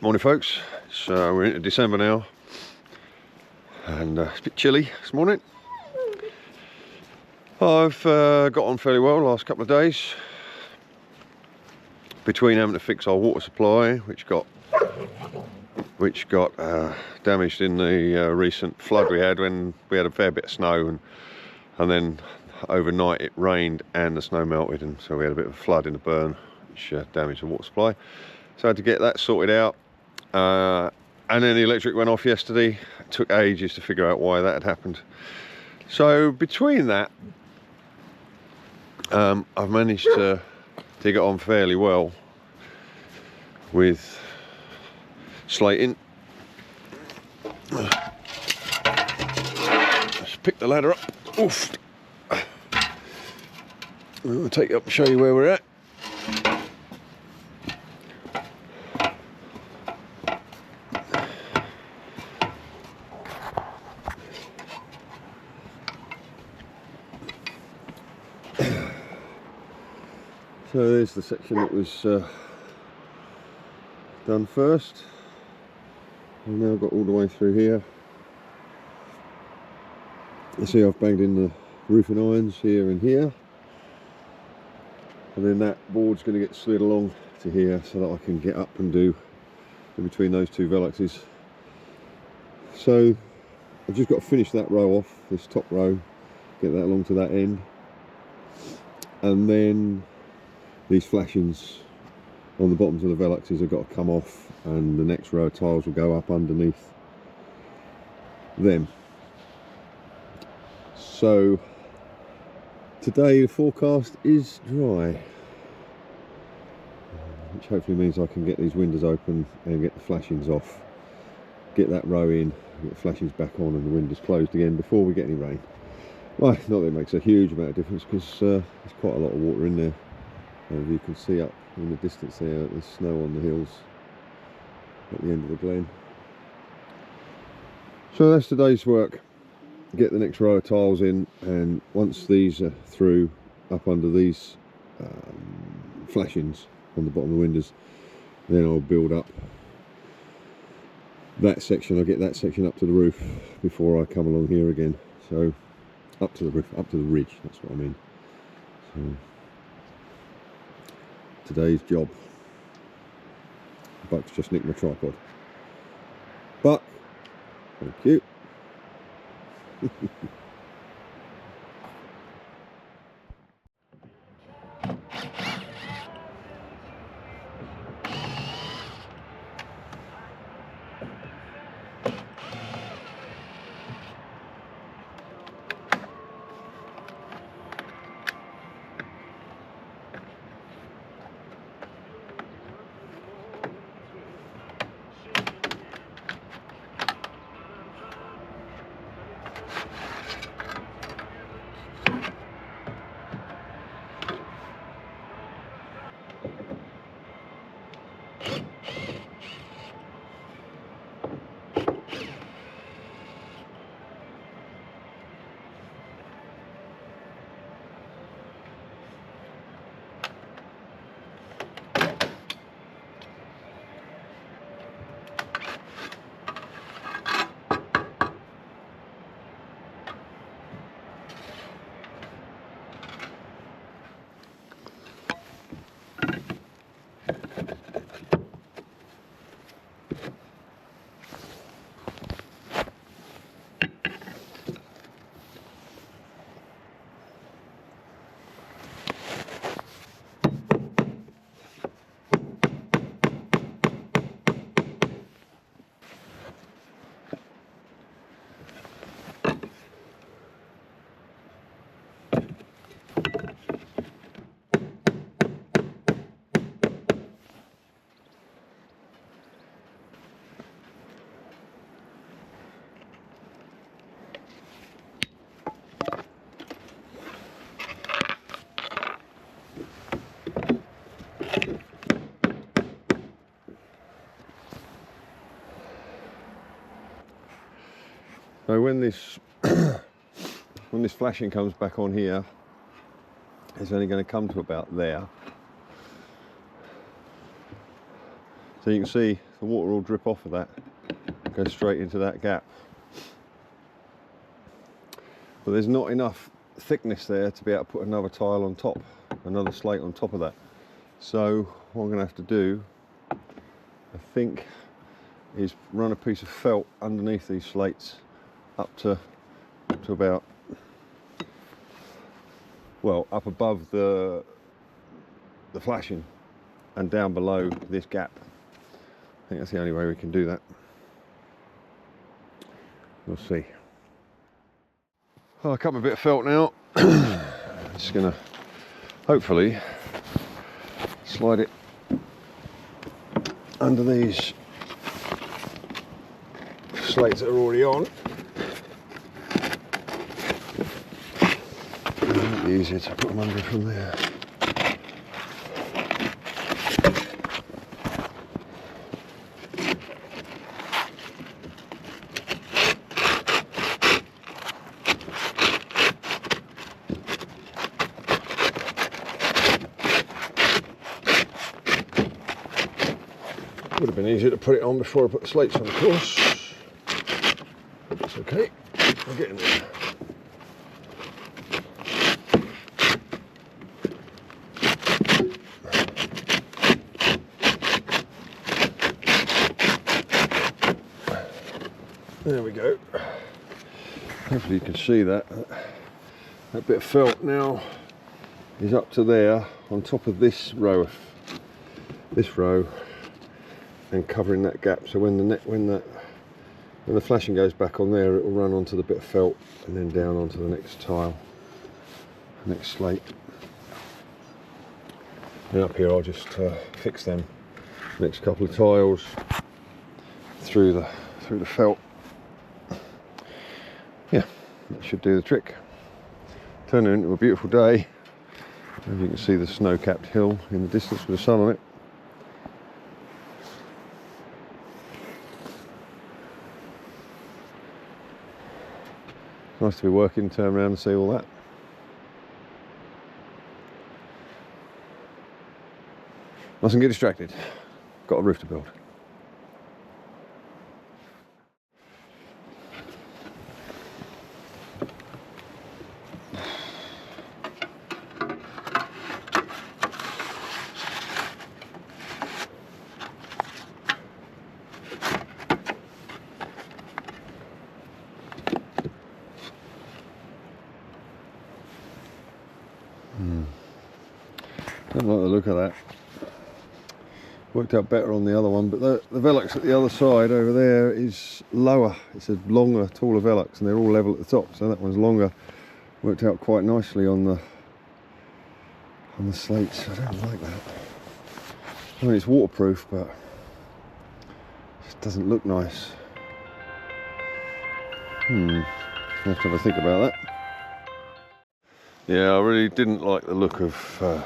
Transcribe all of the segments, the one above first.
Morning folks, so we're into December now and it's a bit chilly this morning. I've got on fairly well the last couple of days between having to fix our water supply which got damaged in the recent flood we had when we had a fair bit of snow and then overnight it rained and the snow melted, and so we had a bit of a flood in the burn which damaged the water supply. So I had to get that sorted out. And then the electric went off yesterday. It took ages to figure out why that had happened. So between that, I've managed to get on fairly well with slating. Let's pick the ladder up. Oof. I'll take you up and show you where we're at. So there's the section that was done first. I've now got all the way through here. You see I've banged in the roofing irons here and here. And then that board's going to get slid along to here so that I can get up and do in between those two Veluxes. So I've just got to finish that row off, this top row, get that along to that end. And then these flashings on the bottoms of the Veluxes have got to come off, and the next row of tiles will go up underneath them. So today the forecast is dry, which hopefully means I can get these windows open and get the flashings off, get that row in, get the flashings back on and the windows closed again before we get any rain. Right, not that it makes a huge amount of difference because there's quite a lot of water in there. As you can see up in the distance there, there's snow on the hills at the end of the glen. So that's today's work. Get the next row of tiles in, and once these are through up under these flashings on the bottom of the windows, then I'll build up that section. I'll get that section up to the roof before I come along here again. So up to the roof, up to the ridge, that's what I mean. So today's job. Buck's just nicked my tripod. Buck, thank you. So when this flashing comes back on here, it's only going to come to about there. So you can see the water will drip off of that, go straight into that gap. But there's not enough thickness there to be able to put another tile on top, another slate on top of that. So what I'm going to have to do, I think, is run a piece of felt underneath these slates up to about, well, up above the flashing and down below this gap. I think that's the only way we can do that. We'll see. Well, I cut my bit of felt now. Just gonna hopefully slide it under these slates that are already on. It might be easier to put them under from there. Would have been easier to put it on before I put the slates on, of course. But it's okay, we're getting there. There we go. Hopefully you can see that. That bit of felt now is up to there on top of this row, and covering that gap. So when the flashing goes back on there, it will run onto the bit of felt and then down onto the next tile, next slate. And up here I'll just fix them next couple of tiles through the felt. Yeah, that should do the trick. Turning into a beautiful day. As you can see, the snow-capped hill in the distance with the sun on it. Nice to be working, turn around and see all that. Mustn't get distracted. Got a roof to build. Don't like the look of that. Worked out better on the other one, but the Velux at the other side over there is lower. It's a longer, taller Velux, and they're all level at the top, so that one's longer. Worked out quite nicely on the slates. I don't like that. I mean, it's waterproof, but it just doesn't look nice. I'll have to have a think about that. Yeah, I really didn't like the look of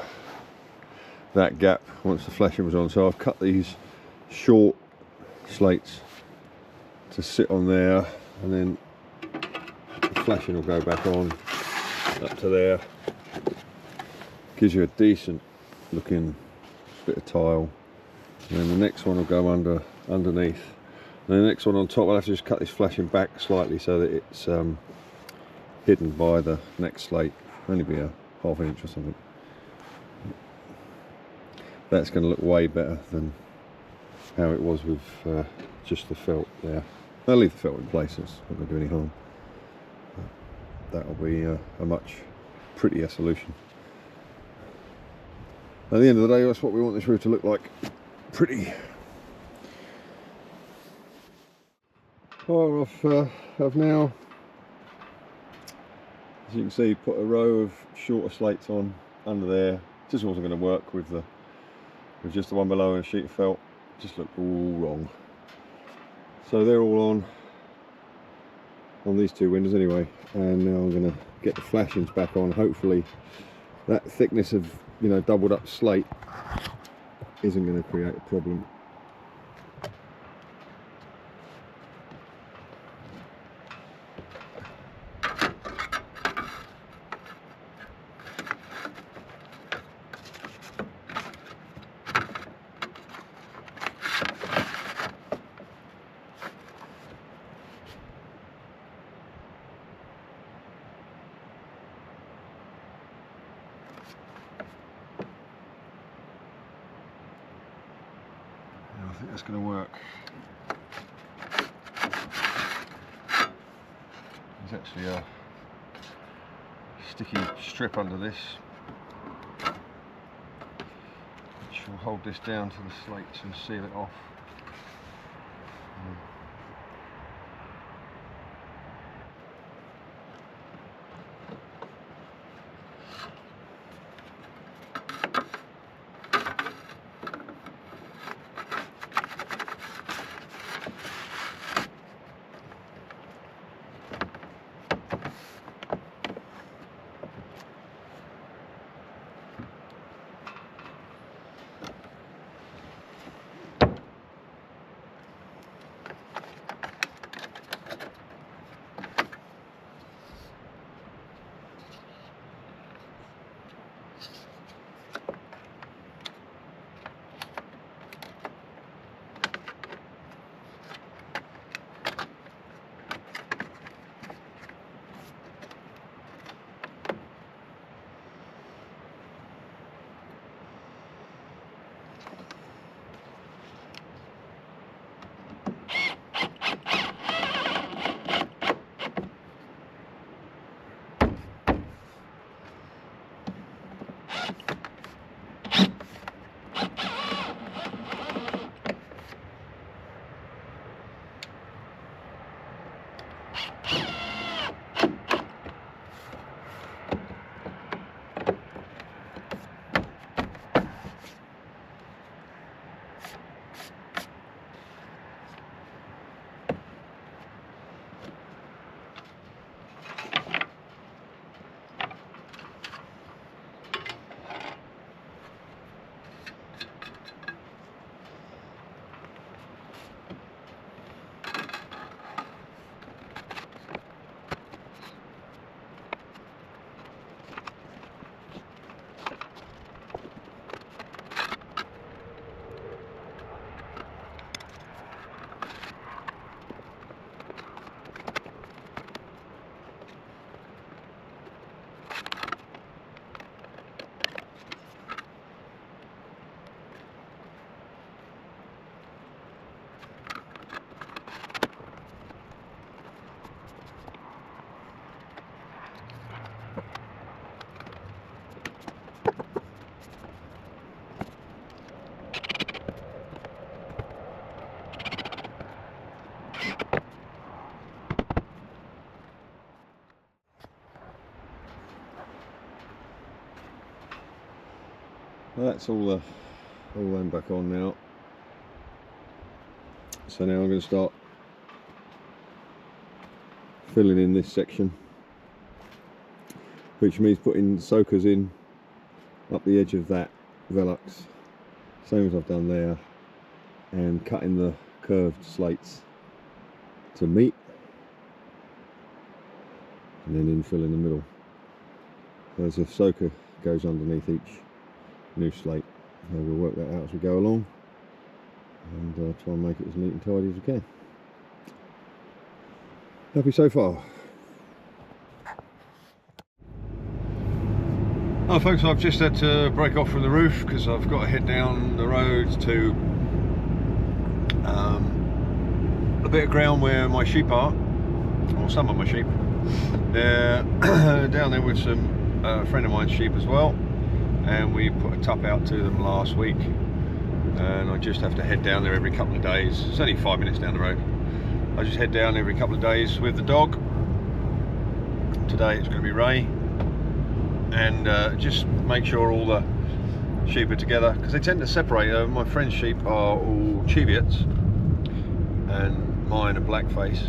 that gap once the flashing was on, so I've cut these short slates to sit on there, and then the flashing will go back on up to there. Gives you a decent looking bit of tile, and then the next one will go underneath, and the next one on top I'll have to just cut this flashing back slightly so that it's hidden by the next slate. Only be a ½ inch or something. That's going to look way better than how it was with just the felt there. I'll leave the felt in place, it's not going to do any harm. That'll be a much prettier solution. At the end of the day, that's what we want this roof to look like. Pretty. Well, I've now, as you can see, put a row of shorter slates on under there. Just wasn't going to work with just the one below and a sheet of felt. Just looked all wrong. So they're all on these two windows anyway, and now I'm going to get the flashings back on. Hopefully that thickness of, you know, doubled up slate isn't going to create a problem. that's going to work. There's actually a sticky strip under this which will hold this down to the slates and seal it off. Well, that's all them back on now. So now I'm going to start filling in this section, which means putting soakers in up the edge of that Velux, same as I've done there, and cutting the curved slates to meet, and then infill in the middle. There's a soaker goes underneath each new slate. So we'll work that out as we go along and try and make it as neat and tidy as we can. Happy so far. Oh folks, I've just had to break off from the roof because I've got to head down the road to a bit of ground where my sheep are, or some of my sheep. They're down there with some friend of mine's sheep as well, and we put a tup out to them last week, and I just have to head down there every couple of days. It's only 5 minutes down the road. I just head down every couple of days with the dog. Today it's going to be Ray, and just make sure all the sheep are together, because they tend to separate. My friend's sheep are all Cheviots and mine are blackface,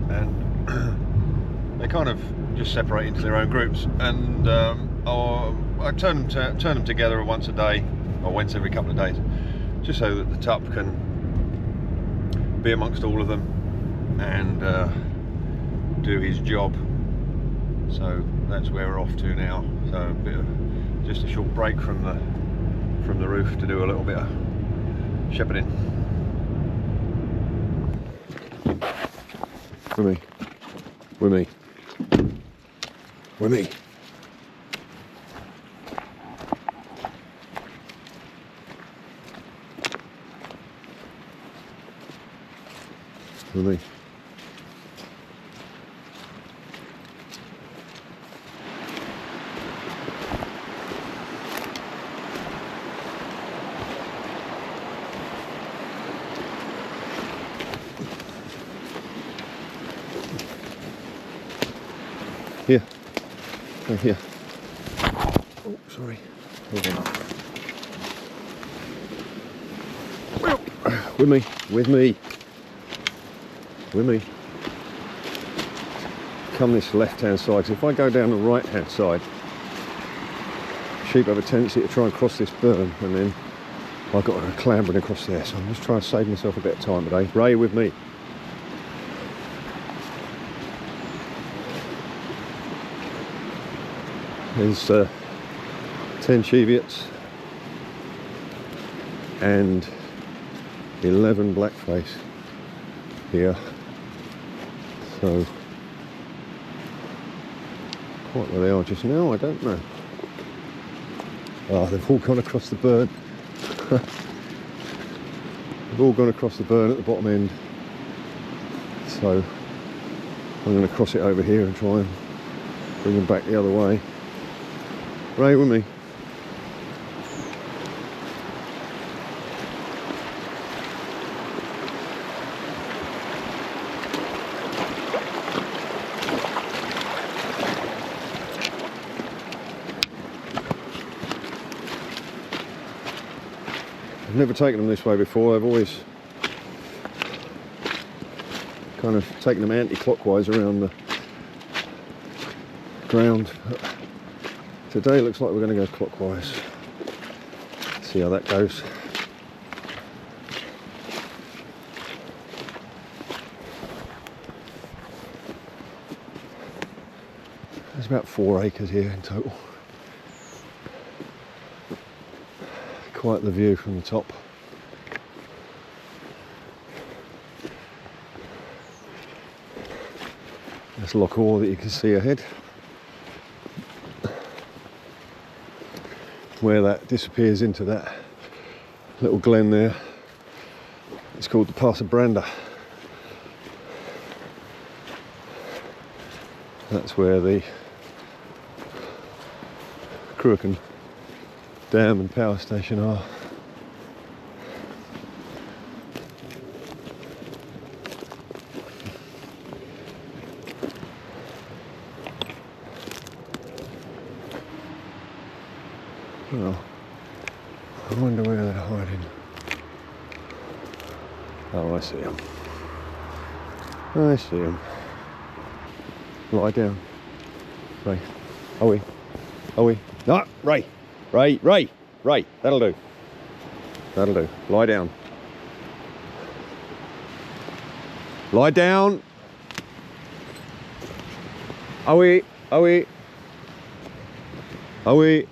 and they kind of just separate into their own groups, and I turn them together once a day, or once every couple of days, just so that the tup can be amongst all of them and do his job. So that's where we're off to now. So a bit of just a short break from the roof to do a little bit of shepherding. With me. With me. With me. with me. Here. Oh, here. Oh, sorry. Hold on. With me. With me. With me. Come this left-hand side. So if I go down the right-hand side, sheep have a tendency to try and cross this burn, and then I've got to clambering across there. So I'm just trying to save myself a bit of time today. Ray, with me. There's 10 Cheviots and 11 blackface here, so quite where they are just now, I don't know. Oh, they've all gone across the burn. They've all gone across the burn at the bottom end, so I'm going to cross it over here and try and bring them back the other way. Right with me. I've never taken them this way before. I've always kind of taken them anti-clockwise around the ground. Today looks like we're going to go clockwise. See how that goes. There's about 4 acres here in total. Quite the view from the top. There's Loch Orr that you can see ahead, where that disappears into that little glen there. It's called the Pass of Branda. That's where the Cruachan Dam and power station are. Well, I wonder where they're hiding. Oh, I see them. I see them. Lie down. Ray. Are we? Are we? No, Ray. Ray, Ray, Ray. That'll do. That'll do. Lie down. Lie down. Are we? Are we? Are we?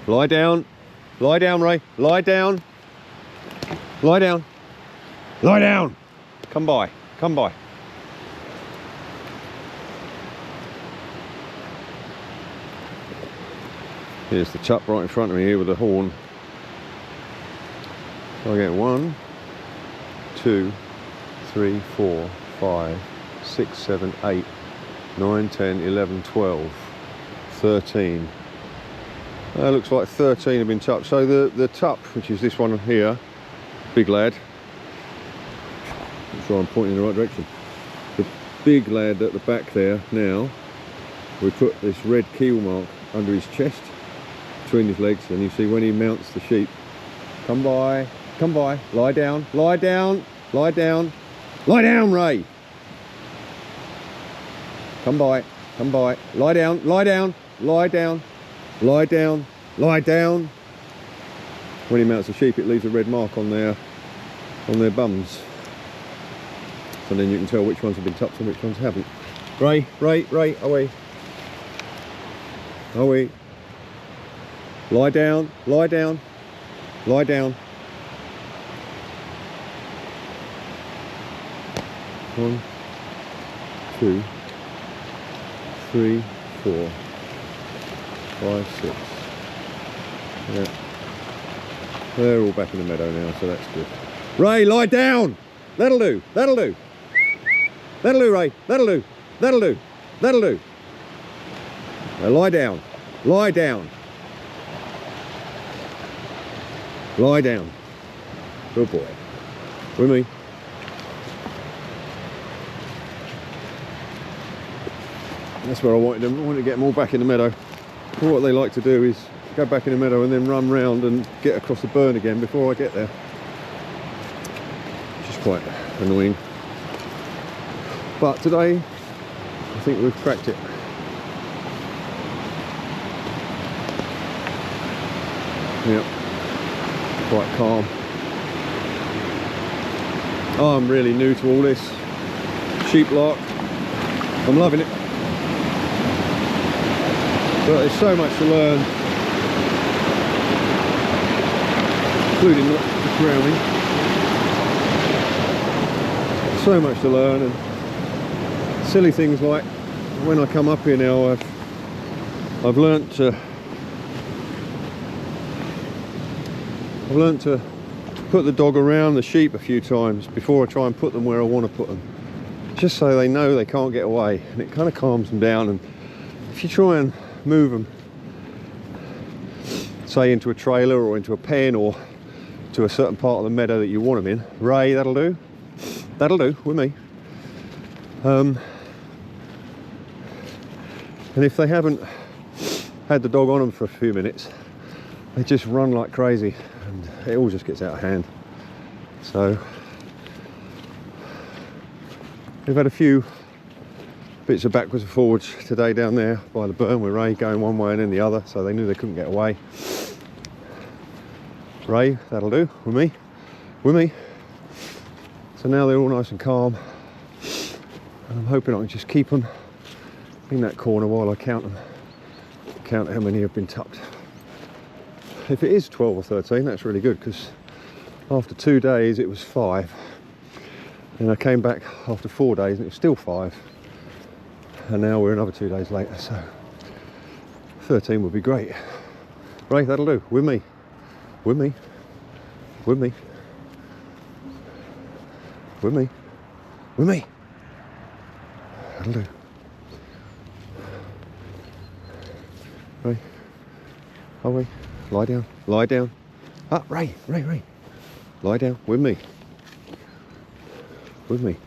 Lie down. Lie down, Ray. Lie down. Lie down. Lie down. Come by. Come by. Here's the chap right in front of me here with the horn. So I get 1, 2, 3, 4, 5, 6, 7, 8, 9, 10, 11, 12, 13. Looks like 13 have been tupped. So the tup, which is this one here, big lad. Make sure I'm pointing in the right direction. The big lad at the back there now, we put this red keel mark under his chest, between his legs, and you see when he mounts the sheep. Come by, lie down, lie down, lie down, lie down, Ray. Come by, lie down, lie down, lie down, lie down, lie down. When he mounts the sheep, it leaves a red mark on their bums. So then you can tell which ones have been tupped and which ones haven't. Ray, Ray, Ray, away. Away. Lie down, lie down, lie down. 1, 2, 3, 4, 5, 6. Yeah. They're all back in the meadow now, so that's good. Ray, lie down! That'll do. That'll do. That'll do, Ray. That'll do. That'll do. That'll do. Now lie down. Lie down. Lie down. Good boy. With me. That's where I wanted them. I wanted to get them all back in the meadow. But what they like to do is go back in the meadow and then run round and get across the burn again before I get there. Which is quite annoying. But today, I think we've cracked it. Yep. Quite calm. Oh, I'm really new to all this. Sheep lark. I'm loving it. But there's so much to learn, including not drowning. So much to learn, and silly things like when I come up here now, I've learnt to put the dog around the sheep a few times before I try and put them where I want to put them, just so they know they can't get away, and it kind of calms them down. And if you try and move them, say into a trailer or into a pen or to a certain part of the meadow that you want them in, Ray, that'll do. That'll do with me. And if they haven't had the dog on them for a few minutes, they just run like crazy and it all just gets out of hand. So we've had a few bits of backwards and forwards today down there by the burn with Ray going one way and then the other, so they knew they couldn't get away. Ray, that'll do with me. With me. So now they're all nice and calm, and I'm hoping I can just keep them in that corner while I count them. Count how many have been tucked. If it is 12 or 13, that's really good, because after 2 days it was 5, and I came back after 4 days and it was still 5, and now we're another 2 days later, so 13 would be great. Right, that'll do. With me. With me. With me. With me. With me. That'll do. Ray. Oh, Ray. Lie down. Lie down. Ah, Ray. Ray. Ray. Lie down. With me. With me.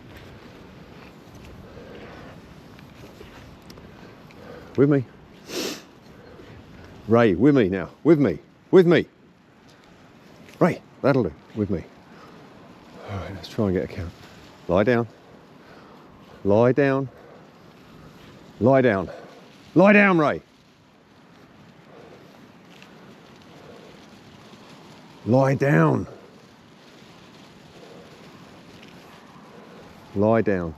With me. Ray, with me now. With me. With me. Ray, that'll do. With me. All right, let's try and get a count. Lie down. Lie down. Lie down. Lie down, Ray. Lie down. Lie down.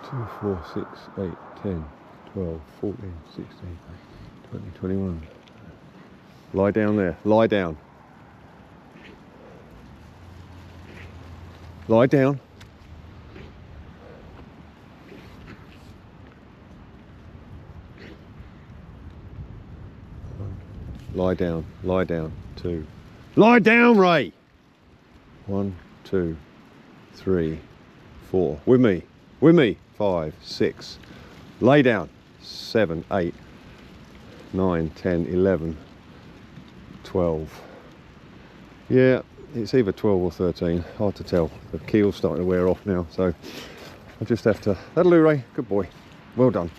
Two, 4, 6, 8, 10, 12, 14, 16, 20, 21. Lie down there. Lie down. Lie down. Lie down. Lie down. 2. Lie down, Ray. 1, 2, 3, 4. With me. With me. 5, 6. Lay down. 7, 8, 9, 10, 11, 12. Yeah, it's either 12 or 13. Hard to tell. The keel's starting to wear off now, so I just have to. That'll do, Ray. Good boy. Well done.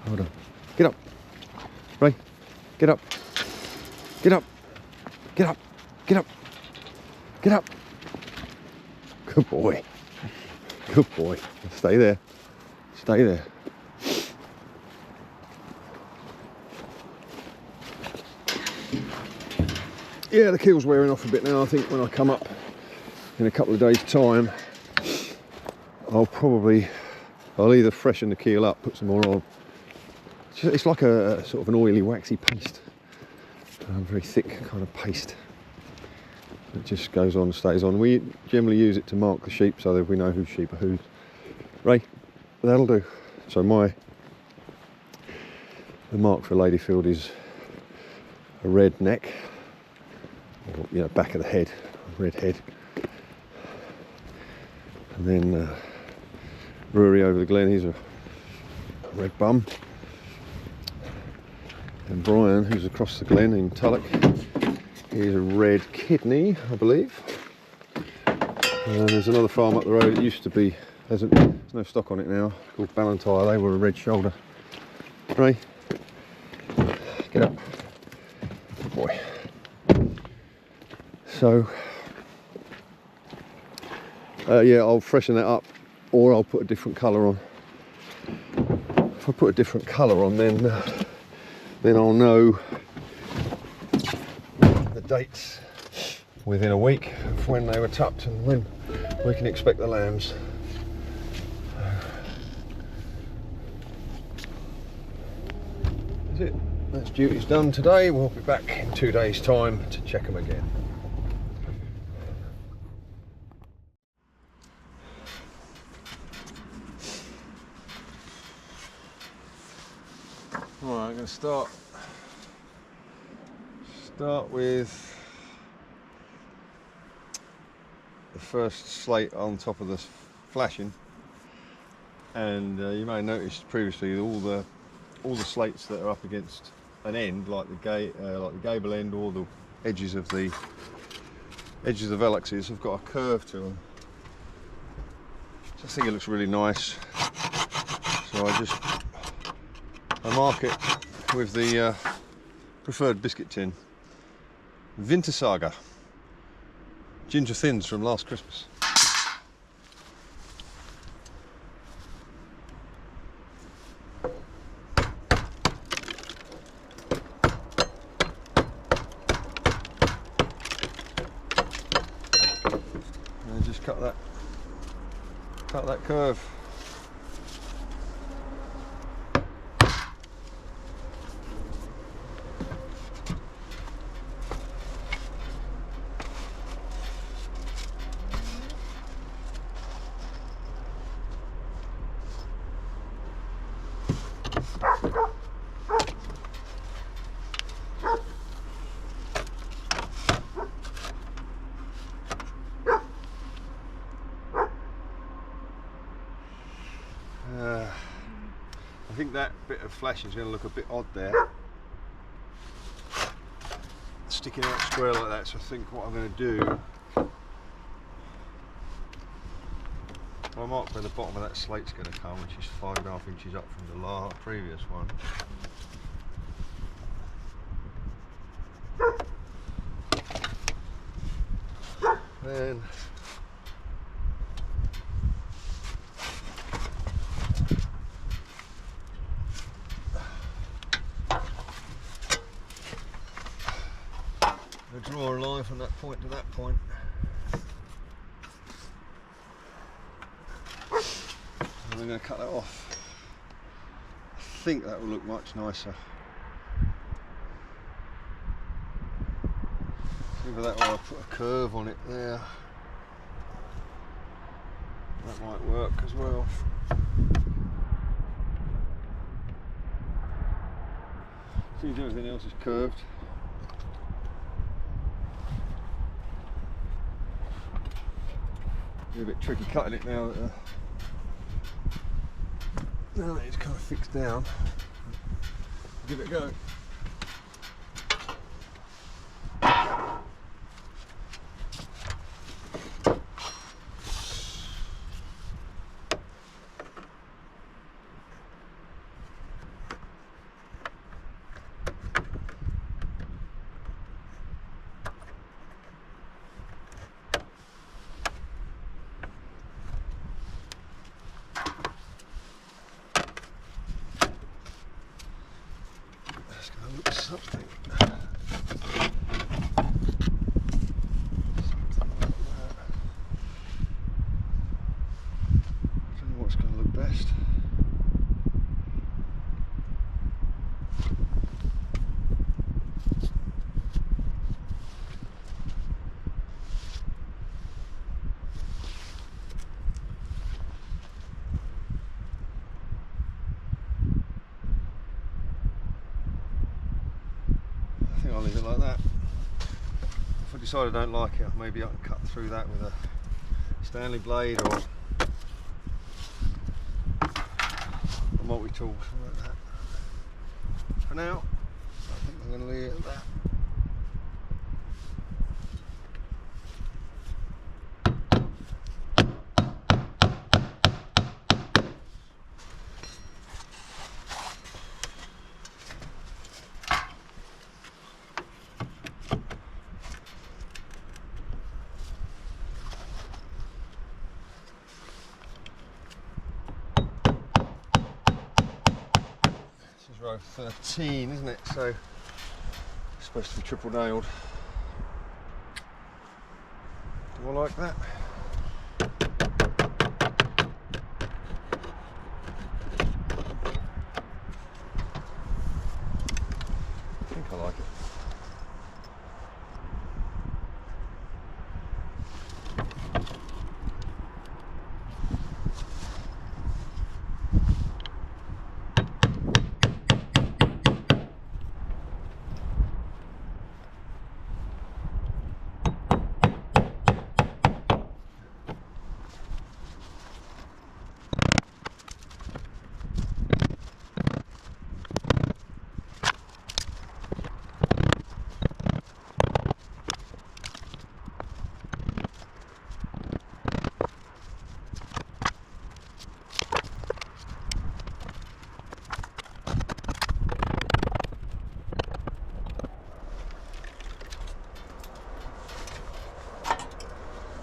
Well done. Get up. Ray. Get up. Get up. Get up. Get up. Get up. Good boy. Good boy. Stay there. Stay there. Yeah, the keel's wearing off a bit now. I think when I come up in a couple of days' time, I'll either freshen the keel up, put some more on. It's like a sort of an oily, waxy paste. Very thick kind of paste. It just goes on, stays on. We generally use it to mark the sheep so that we know whose sheep are whose. Ray, that'll do. So my The mark for Ladyfield is a red neck, or, you know, back of the head, red head. And then Rory over the glen, he's a red bum. And Brian, who's across the glen in Tulloch, he's a red kidney, I believe. And there's another farm up the road. It used to be, there's no stock on it now, called Ballantyre. They were a red shoulder. Ray, get up. Good boy. So, yeah, I'll freshen that up, or I'll put a different colour on. If I put a different colour on, then I'll know the dates within a week of when they were tucked and when we can expect the lambs. That's it. That's duties done today. We'll be back in 2 days' time to check them again. Alright, I'm going to start with the first slate on top of the flashing, and you may have noticed previously all the slates that are up against an end, like the gable end, or the edges of the Veluxes, have got a curve to them. So I think it looks really nice. So I mark it with the preferred biscuit tin, Wintersaga ginger thins from last Christmas. And just cut that curve. I think that bit of flashing is going to look a bit odd there, sticking out square like that. So I think what I'm going to do, I'll mark where the bottom of that slate's going to come, which is 5.5 inches up from the previous one. Then I draw a line from that point to that point. And I'm going to cut that off. I think that will look much nicer. Either that or I'll put a curve on it there. That might work as well. Seems everything else is curved. Be a bit tricky cutting it now that it's kind of fixed down. Give it a go. I'll leave it like that. If I decide I don't like it, maybe I can cut through that with a Stanley blade or a multi-tool, something like that. For now, I think I'm going to leave it at that. Row 13, isn't it? So it's supposed to be triple nailed. Do I like that? I think I like it.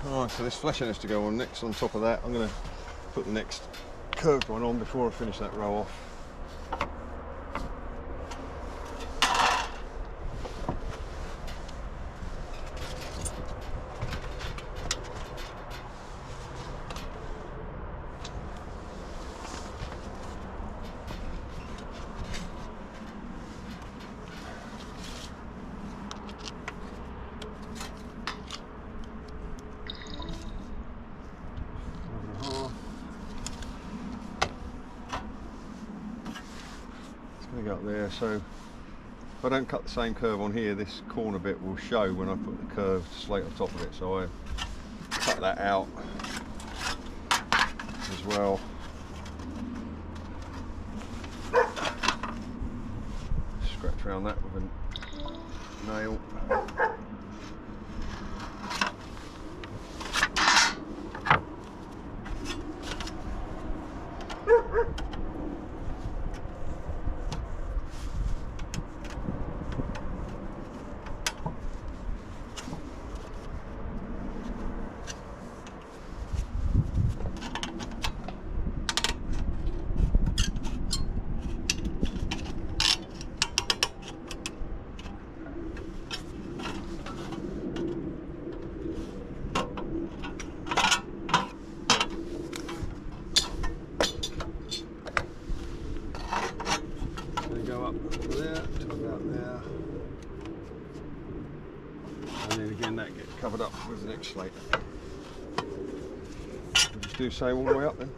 Alright, so this fleshing has to go on next. On top of that, I'm going to put the next curved one on before I finish that row off. Go up there, so if I don't cut the same curve on here, this corner bit will show when I put the curved slate on top of it, so I cut that out as well. Scratch around that with a nail. That gets covered up with the next slate. We'll just do the same all the way up then.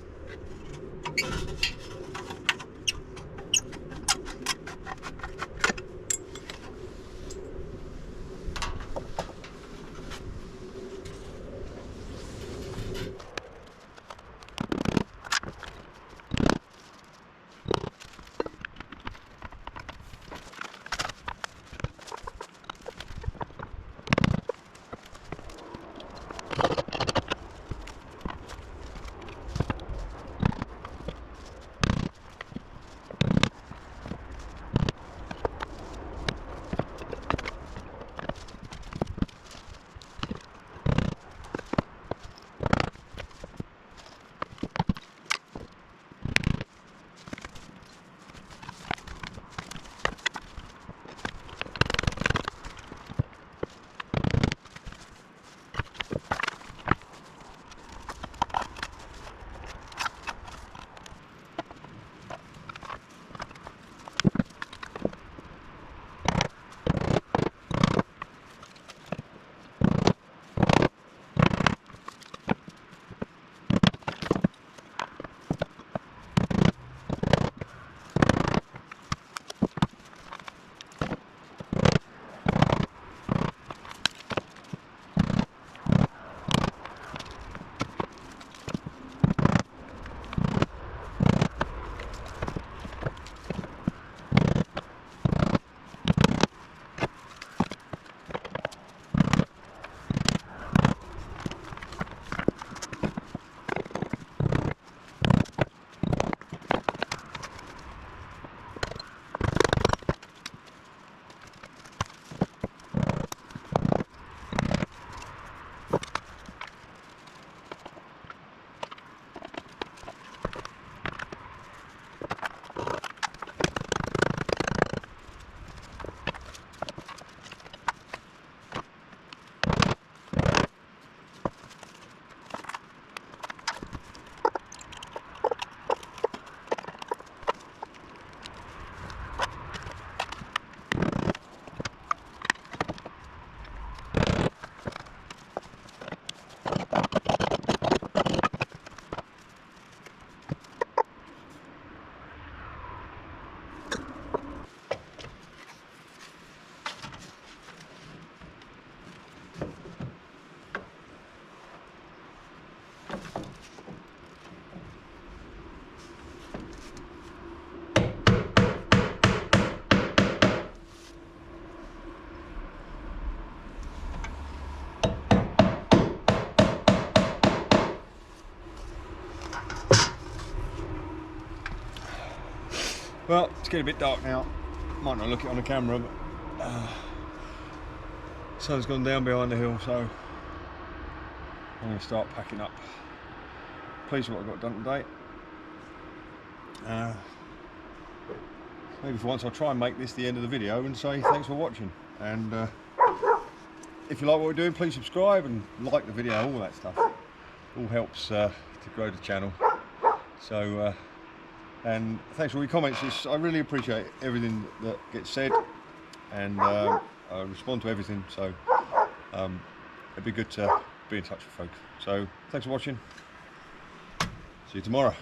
Well, it's getting a bit dark now. Might not look it on the camera, but sun's gone down behind the hill, so I'm going to start packing up. Pleased with what I've got done today. Maybe for once I'll try and make this the end of the video and say thanks for watching. And if you like what we're doing, please subscribe and like the video, all that stuff. All helps to grow the channel. So, and thanks for all your comments. I really appreciate everything that gets said, and I respond to everything. So it'd be good to be in touch with folks. So thanks for watching. See you tomorrow.